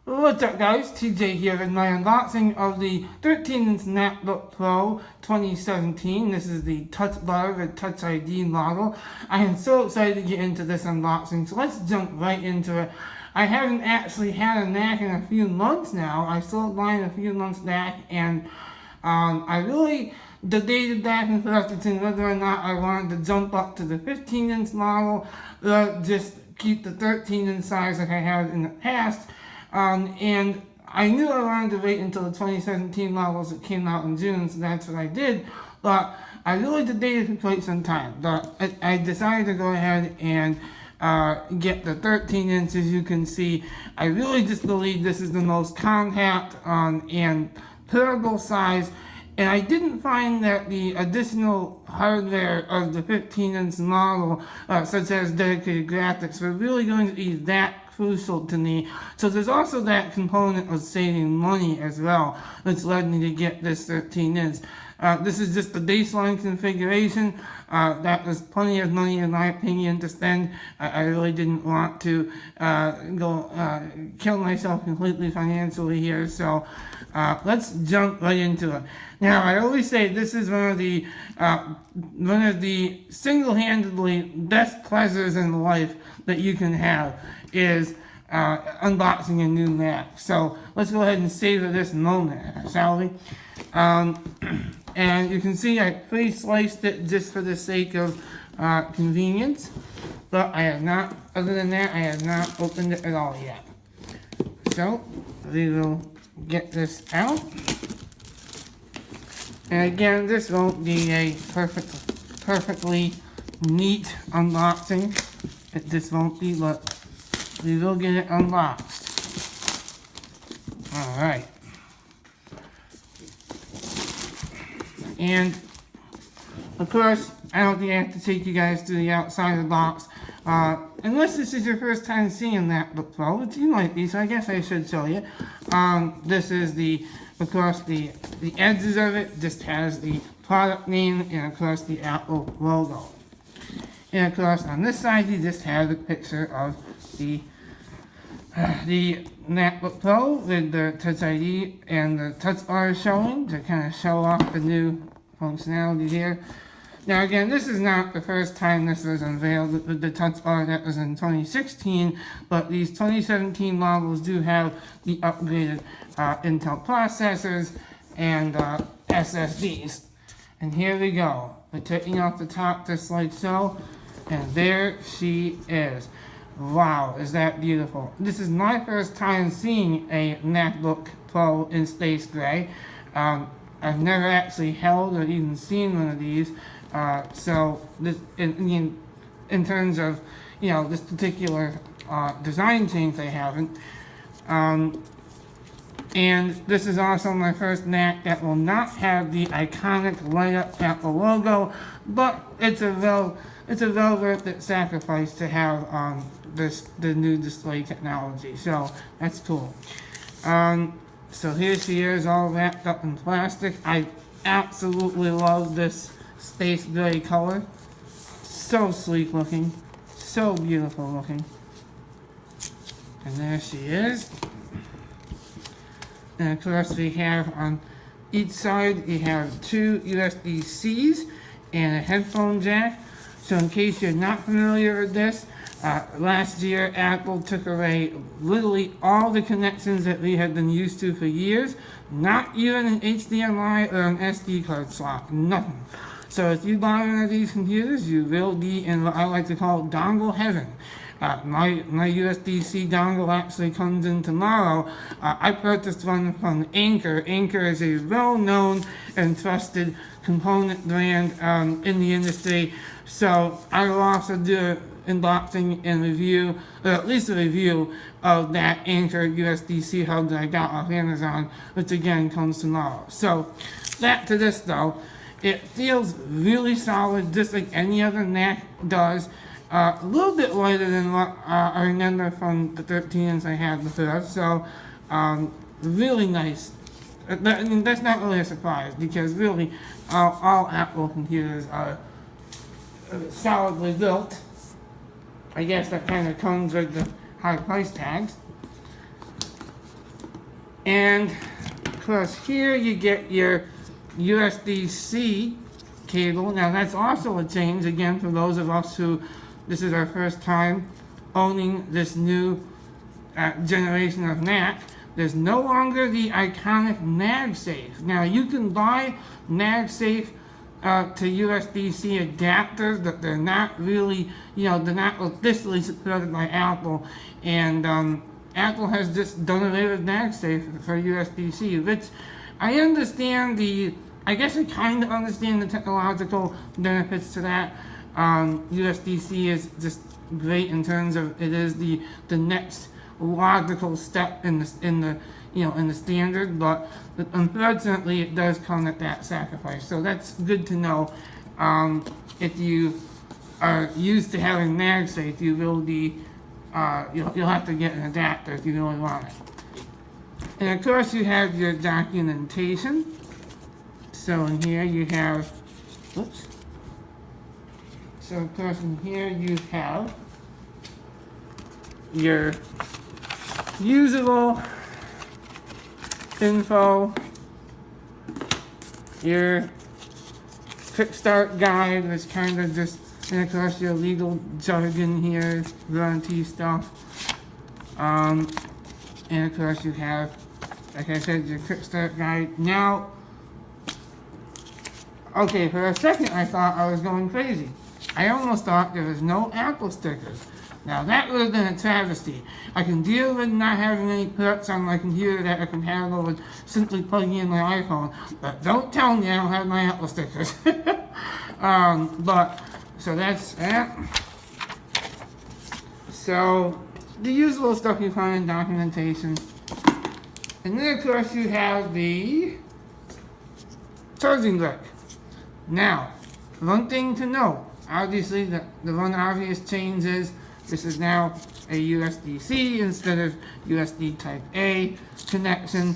What's up guys, TJ here in my unboxing of the 13-inch MacBook Pro 2017. This is the Touch Bar, the Touch ID model. I am so excited to get into this unboxing, so let's jump right into it. I haven't actually had a Mac in a few months now. I sold mine a few months back, and I really debated back and forth between whether or not I wanted to jump up to the 15-inch model or just keep the 13-inch size like I had in the past. And I knew I wanted to wait until the 2017 models that came out in June, so that's what I did. But I really debated for quite some time. But I decided to go ahead and get the 13 inch. As you can see, I really just believe this is the most compact and portable size. And I didn't find that the additional hardware of the 15-inch model, such as dedicated graphics, were really going to be that crucial to me. So there's also that component of saving money as well, which led me to get this 13-inch. This is just the baseline configuration. That was plenty of money in my opinion to spend. I really didn't want to kill myself completely financially here, so let's jump right into it. Now, I always say this is one of the single-handedly best pleasures in life that you can have is unboxing a new Mac. So let's go ahead and savor this moment, shall we? And you can see I pre-sliced it just for the sake of convenience, but I have not, other than that, I have not opened it at all yet. So we will get this out. And again, this won't be a perfectly neat unboxing. This won't be, but we will get it unboxed. Alright. And, of course, I don't think I have to take you guys to the outside of the box. Unless this is your first time seeing a MacBook Pro, which you might be, so I guess I should show you. This is of course, the edges of it just has the product name and, of course, the Apple logo. And, of course, on this side, you just have a picture of the MacBook Pro with the Touch ID and the Touch Bar showing to kind of show off the new functionality here. Now again, this is not the first time this was unveiled with the Touch Bar. That was in 2016, but these 2017 models do have the upgraded Intel processors and SSDs. And here we go. We're taking off the top just like so, and there she is. Wow, is that beautiful. This is my first time seeing a MacBook Pro in space gray. I've never actually held or even seen one of these. So this, in terms of, this particular design change, they haven't. And this is also my first Mac that will not have the iconic light up Apple logo, but it's a well worth it sacrifice to have the new display technology. So that's cool. So here she is, all wrapped up in plastic. I absolutely love this space gray color. So sleek looking, so beautiful looking. And there she is. And of course we have on each side, you have two USB-Cs and a headphone jack. So in case you're not familiar with this, last year Apple took away literally all the connections that we had been used to for years. Not even an HDMI or an SD card slot, nothing. So if you buy one of these computers, you will be in what I like to call dongle heaven. My USB-C dongle actually comes in tomorrow. I purchased one from Anker. Anker is a well-known and trusted component brand in the industry. So I will also do an unboxing and review, or at least a review of that Anker USB-C hub that I got off Amazon, which again comes tomorrow. So back to this though. It feels really solid, just like any other Mac does. A little bit lighter than what I remember from the 13-inch I had before, so really nice. That's not really a surprise, because really all Apple computers are solidly built. I guess that kind of comes with the high price tags. And of course here you get your USB-C cable. Now that's also a change again for those of us who this is our first time owning this new generation of Mac. There's no longer the iconic MagSafe. Now you can buy MagSafe to USB-C adapters, but they're not really, they're not officially supported by Apple. And Apple has just done away with MagSafe for USB-C, which I understand I guess I kind of understand the technological benefits to that. USB-C is just great in terms of it is the next logical step in the standard, but unfortunately it does come at that sacrifice. So that's good to know. If you are used to having MagSafe, you will be you'll have to get an adapter if you really want it. And of course you have your documentation. So in here you have, oops. So of course in here you have your usable info, your quick start guide, which kind of just, and of course your legal jargon here, warranty stuff. And of course you have, like I said, your quick start guide. Now, okay, for a second I thought I was going crazy. I almost thought there was no Apple stickers. Now that would have been a travesty. I can deal with not having any ports on my computer that are compatible with simply plugging in my iPhone, but don't tell me I don't have my Apple stickers. So that's that. So the usual stuff you find in documentation. And then of course you have the charging brick. Now, one thing to note, obviously the one obvious change is this is now a USB-C instead of USB Type A connection.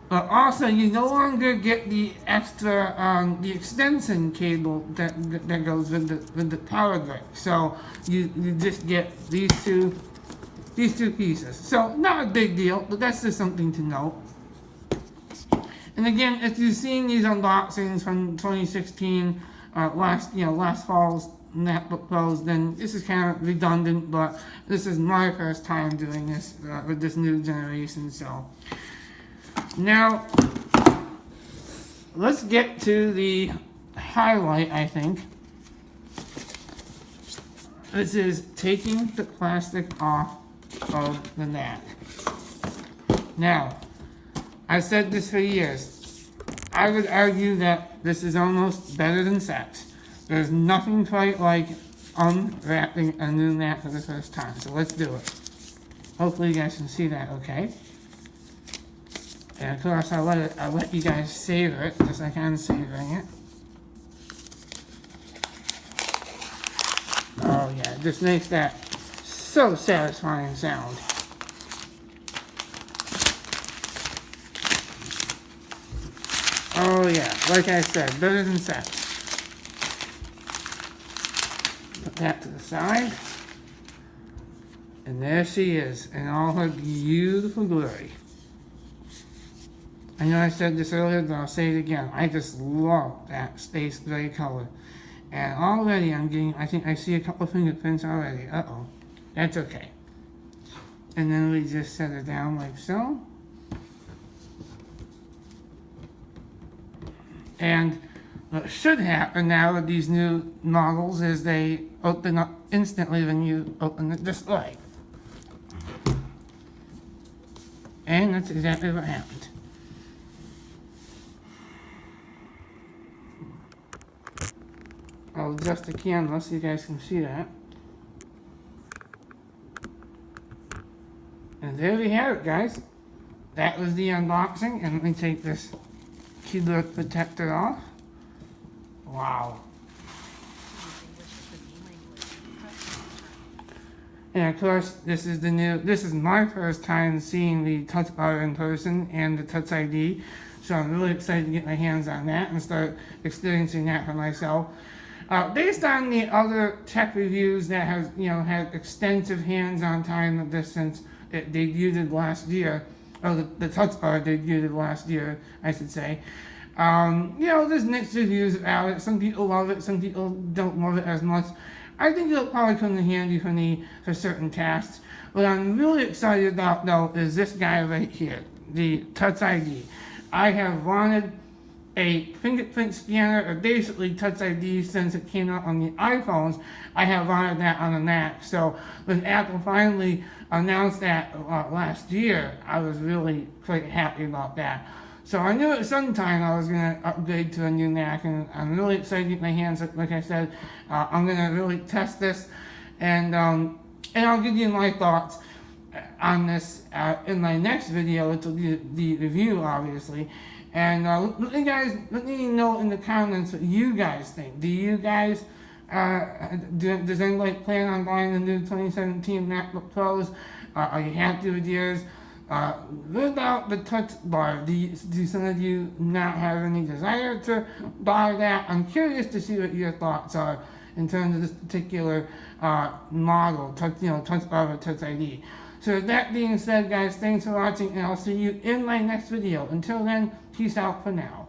But also you no longer get the extra, the extension cable that goes with the power brick. So you just get these two pieces. So not a big deal, but that's just something to note. And again, if you've seen these unboxings from 2016, last fall's MacBook Pros, then this is kind of redundant, but this is my first time doing this with this new generation. So now let's get to the highlight, I think. This is taking the plastic off of the Mac. Now, I've said this for years. I would argue that this is almost better than sex. There's nothing quite like unwrapping a new Mac for the first time. So let's do it. Hopefully you guys can see that okay. And of course I'll let you guys savor it, just like I'm savoring it. Oh yeah, it just makes that so satisfying sound. Oh yeah, like I said, better than sex. Put that to the side. And there she is in all her beautiful glory. I know I said this earlier, but I'll say it again. I just love that space gray color. And already I think I see a couple fingerprints already. Uh-oh. That's okay. And then we just set it down like so. And what should happen now with these new models is they open up instantly when you open the display. And that's exactly what happened. I'll adjust the camera so you guys can see that. And there we have it, guys. That was the unboxing. And let me take this keyboard protector off. Wow. And of course, this is my first time seeing the Touch Bar in person and the Touch ID. So I'm really excited to get my hands on that and start experiencing that for myself. Based on the other tech reviews that have, had extensive hands-on time with this since it debuted last year, or the touch bar debuted last year, I should say. There's mixed reviews about it. Some people love it, some people don't love it as much. I think it'll probably come in handy for me for certain tasks. What I'm really excited about, though, is this guy right here, the Touch ID. I have wanted a fingerprint scanner, or basically Touch ID, since it came out on the iPhones. I have wanted that on the Mac. So when Apple finally announced that last year, I was really quite happy about that. So I knew at some time I was going to upgrade to a new Mac, and I'm really excited to get my hands, like I said. I'm going to really test this, and I'll give you my thoughts on this in my next video, which will be the review, obviously. And let me know in the comments what you guys think. Do you guys, does anybody plan on buying the new 2017 MacBook Pros? Are you happy with yours? What about the touch bar? Do some of you not have any desire to buy that? I'm curious to see what your thoughts are in terms of this particular model, touch bar with Touch ID. So with that being said, guys, thanks for watching, and I'll see you in my next video. Until then, peace out for now.